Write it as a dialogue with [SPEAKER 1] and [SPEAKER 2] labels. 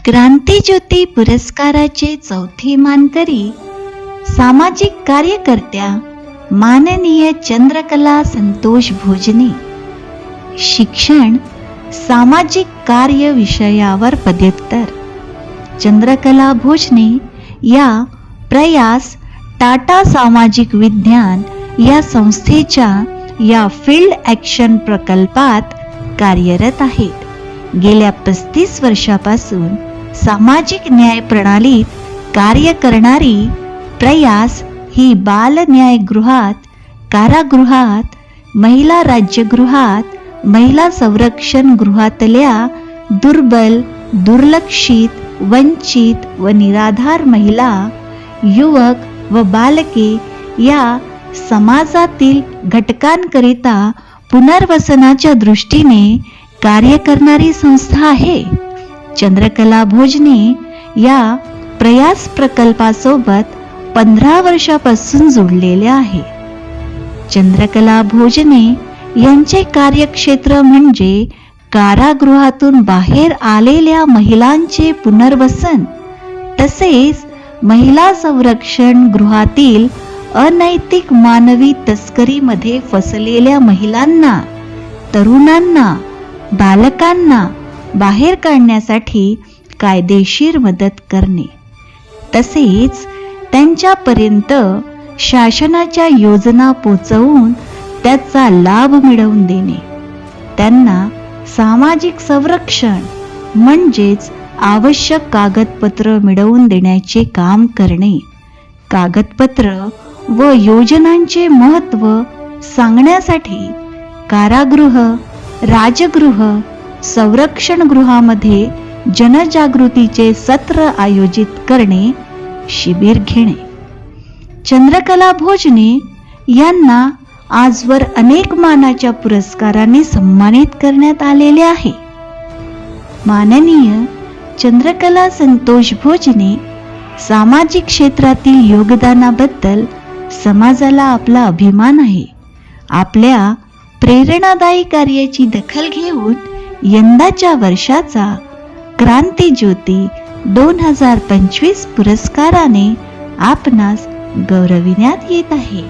[SPEAKER 1] क्रांतिज्योती पुरस्काराचे चौथे मानकरी सामाजिक कार्यकर्त्या माननीय चंद्रकला संतोष भोजने. शिक्षण सामाजिक कार्य विषयावर पदव्युत्तर. चंद्रकला भोजने या प्रयास टाटा सामाजिक विज्ञान या संस्थेच्या या फील्ड ॲक्शन प्रकल्पात कार्यरत आहेत. गेल्या 35 वर्षापासून सामाजिक न्याय प्रणालीत कार्य करणारी प्रयास ही बाल न्यायगृहात, कारागृहात, महिला राज्यगृहात, महिला संरक्षण गृहातल्या दुर्बल, दुर्लक्षित, वंचित व निराधार महिला, युवक व बालके या समाजातील घटकांकरिता पुनर्वसनाच्या दृष्टीने कार्य करणारी संस्था आहे. चंद्रकला भोजने या प्रयास प्रकल्पासोबत 15 वर्षापासून जोडलेले आहे. चंद्रकला भोजने यांचे कार्यक्षेत्र म्हणजे कारागृहातून बाहेर आलेल्या महिलांचे पुनर्वसन, तसेच महिला संरक्षण गृहातील अनैतिक मानवी तस्करीमध्ये फसलेल्या महिलांना, तरुणांना, बालकांना बाहेर काढण्यासाठी कायदेशीर मदत करणे, तसेच त्यांच्यापर्यंत शासनाच्या योजना पोचवून त्याचा लाभ मिळवून देणे, त्यांना सामाजिक संरक्षण म्हणजेच आवश्यक कागदपत्र मिळवून देण्याचे काम करणे, कागदपत्र व योजनांचे महत्त्व सांगण्यासाठी कारागृह, राजगृह, संरक्षण गृहामध्ये जनजागृतीचे सत्र आयोजित करणे, शिबिर घेणे. चंद्रकला भोजने यांना आजवर अनेक मानाच्या पुरस्कारांनी सन्मानित करण्यात आलेले आहे. माननीय चंद्रकला संतोष भोजने सामाजिक क्षेत्रातील योगदानाबद्दल समाजाला आपला अभिमान आहे. आपल्या प्रेरणादायी कार्याची दखल घेऊन यंदाच्या वर्षाचा क्रांतिज्योती 2025 पुरस्काराने आपणास गौरविण्यात येत आहे.